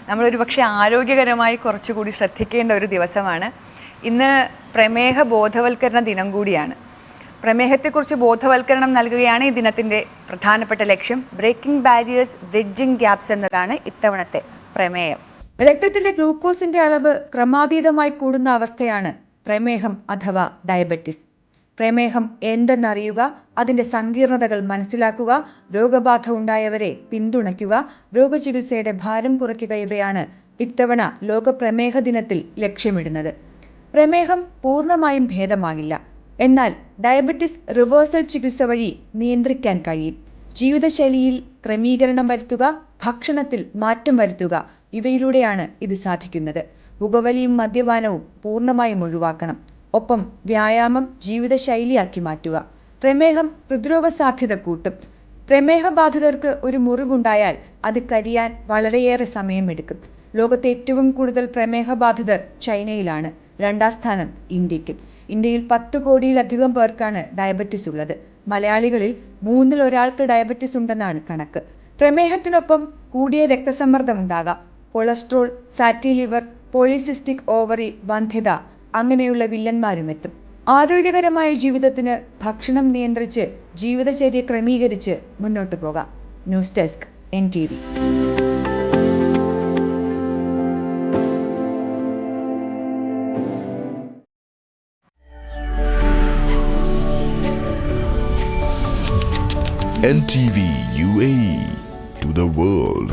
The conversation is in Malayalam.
നമ്മളൊരു പക്ഷേ ആരോഗ്യകരമായി കുറച്ചുകൂടി ശ്രദ്ധിക്കേണ്ട ഒരു ദിവസമാണ്. ഇന്ന് പ്രമേഹ ബോധവൽക്കരണ ദിനം കൂടിയാണ്. പ്രമേഹത്തെക്കുറിച്ച് ബോധവൽക്കരണം നൽകുകയാണ് ഈ ദിനത്തിൻ്റെ പ്രധാനപ്പെട്ട ലക്ഷ്യം. ബ്രേക്കിംഗ് ബാരിയേഴ്സ്, ബ്രിഡ്ജിംഗ് ഗ്യാപ്സ് എന്നതാണ് ഇത്തവണത്തെ പ്രമേയം. രക്തത്തിലെ ഗ്ലൂക്കോസിന്റെ അളവ് ക്രമാതീതമായി കൂടുന്ന അവസ്ഥയാണ് പ്രമേഹം അഥവാ ഡയബറ്റിസ്. പ്രമേഹം എന്തെന്നറിയുക, അതിൻ്റെ സങ്കീർണതകൾ മനസ്സിലാക്കുക, രോഗബാധ ഉണ്ടായവരെ പിന്തുണയ്ക്കുക, രോഗചികിത്സയുടെ ഭാരം കുറയ്ക്കുക ഇവയാണ് ഇത്തവണ ലോക പ്രമേഹ ദിനത്തിൽ ലക്ഷ്യമിടുന്നത്. പ്രമേഹം പൂർണ്ണമായും ഭേദമാകില്ല, എന്നാൽ ഡയബറ്റിസ് റിവേഴ്സൽ ചികിത്സ വഴി നിയന്ത്രിക്കാൻ കഴിയും. ജീവിതശൈലിയിൽ ക്രമീകരണം വരുത്തുക, ഭക്ഷണത്തിൽ മാറ്റം വരുത്തുക, ഇവയിലൂടെയാണ് ഇത് സാധിക്കുന്നത്. പുകവലിയും മദ്യപാനവും പൂർണ്ണമായും ഒഴിവാക്കണം. ഒപ്പം വ്യായാമം ജീവിതശൈലിയാക്കി മാറ്റുക. പ്രമേഹം ഹൃദ്രോഗ സാധ്യത കൂട്ടും. പ്രമേഹബാധിതർക്ക് ഒരു മുറിവുണ്ടായാൽ അത് കരിയാൻ വളരെയേറെ സമയമെടുക്കും. ലോകത്തെ ഏറ്റവും കൂടുതൽ പ്രമേഹബാധിതർ ചൈനയിലാണ്. രണ്ടാം സ്ഥാനം ഇന്ത്യക്ക്. ഇന്ത്യയിൽ 10 കോടിയിലധികം പേർക്കാണ് ഡയബറ്റിസ് ഉള്ളത്. മലയാളികളിൽ 3-ൽ 1 ഡയബറ്റിസ് ഉണ്ടെന്നാണ് കണക്ക്. പ്രമേഹത്തിനൊപ്പം കൂടിയ രക്തസമ്മർദ്ദം ഉണ്ടാകാം. Cholesterol, fatty liver, polycystic ovary, വന്ധ്യത അങ്ങനെയുള്ള വില്ലന്മാരും എത്തും. ആരോഗ്യകരമായ ജീവിതത്തിന് ഭക്ഷണം നിയന്ത്രിച്ച് ജീവിതചര്യ ക്രമീകരിച്ച് മുന്നോട്ട് പോകാം. News desk NTV. NTV UAE to the world.